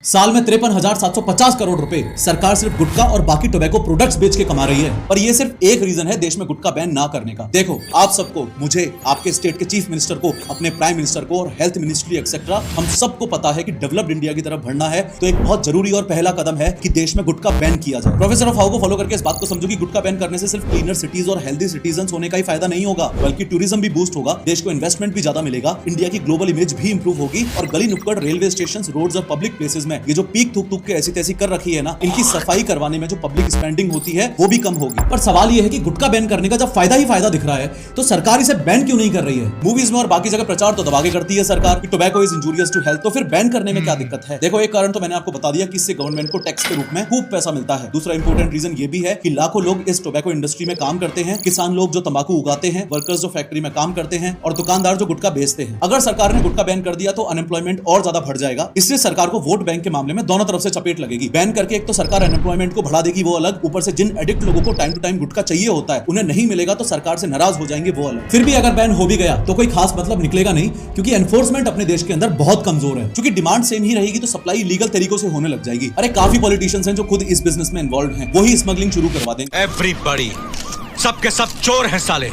साल में 53,750 करोड़ रुपए सरकार सिर्फ गुटखा और बाकी टोबैको प्रोडक्ट्स बेच के कमा रही है। पर ये सिर्फ एक रीजन है देश में गुटखा बैन ना करने का। देखो, आप सबको, मुझे, आपके स्टेट के चीफ मिनिस्टर को, अपने प्राइम मिनिस्टर को और हेल्थ मिनिस्ट्री एक्सेट्रा, हम सबको पता है कि डेवलप्ड इंडिया की तरफ बढ़ना है तो एक बहुत जरूरी और पहला कदम है कि देश में गुटखा बैन किया जाए। प्रोफेसर ऑफ हाउ को फॉलो करके इस बात को समझो कि गुटखा बैन करने से सिर्फ क्लीनर सिटीज और हेल्दी सिटीजन होने का ही फायदा नहीं होगा, बल्कि टूरिज्म भी बूस्ट होगा, देश को इन्वेस्टमेंट भी ज्यादा मिलेगा, इंडिया की ग्लोबल इमेज भी इंप्रूव होगी और गली नुक्कड़, रेलवे स्टेशन, रोड्स और पब्लिक प्लेसेस में ये जो पीक थूक के ऐसी तैसी कर रखी है ना, इनकी सफाई करवाने में जो पब्लिक स्पेंडिंग होती है वो भी कम होगी। पर सवाल ये है कि गुटखा बैन करने का जब फायदा ही फायदा दिख रहा है तो सरकार इसे बैन क्यों नहीं कर रही है? मूवीज में और बाकी जगह प्रचार तो दबा के करती है सरकार कि tobacco is injurious to health, तो फिर बैन करने में क्या दिक्कत है? देखो, एक कारण तो मैंने आपको बता दिया कि इससे गवर्नमेंट को टैक्स के रूप में खूब पैसा मिलता है। दूसरा इंपॉर्टेंट रीजन ये भी है कि लाखों लोग इस टोबैको इंडस्ट्री में काम करते हैं, किसान लोग जो तंबाकू उगाते हैं, वर्कर्स जो फैक्ट्री में काम करते हैं और दुकानदार जो गुटखा बेचते हैं। अगर सरकार ने गुटखा बैन कर दिया तो अनएम्प्लॉयमेंट और ज्यादा बढ़ जाएगा। इससे सरकार को वोट बैंक के मामले में दोनों तरफ से चपेट लगेगी। बैन करके एक तो सरकार अनएम्प्लॉयमेंट को बढ़ा देगी, वो अलग, ऊपर से जिन एडिक्ट लोगों को टाइम टू टाइम गुटखा चाहिए होता है उन्हें नहीं मिलेगा तो सरकार से नाराज हो जाएंगे, वो अलग। फिर भी अगर बैन हो भी गया तो कोई खास मतलब निकलेगा नहीं, क्योंकि एनफोर्समेंट अपने देश के अंदर बहुत कमजोर है। क्योंकि डिमांड सेम ही रहेगी तो सप्लाई लीगल तरीकों से होने लग जाएगी। अरे काफी पॉलिटिशियंस हैं जो खुद इस बिजनेस में इन्वॉल्व हैं, वही स्मगलिंग शुरू करवा देंगे। एवरीबॉडी, सब के सब चोर हैं साले।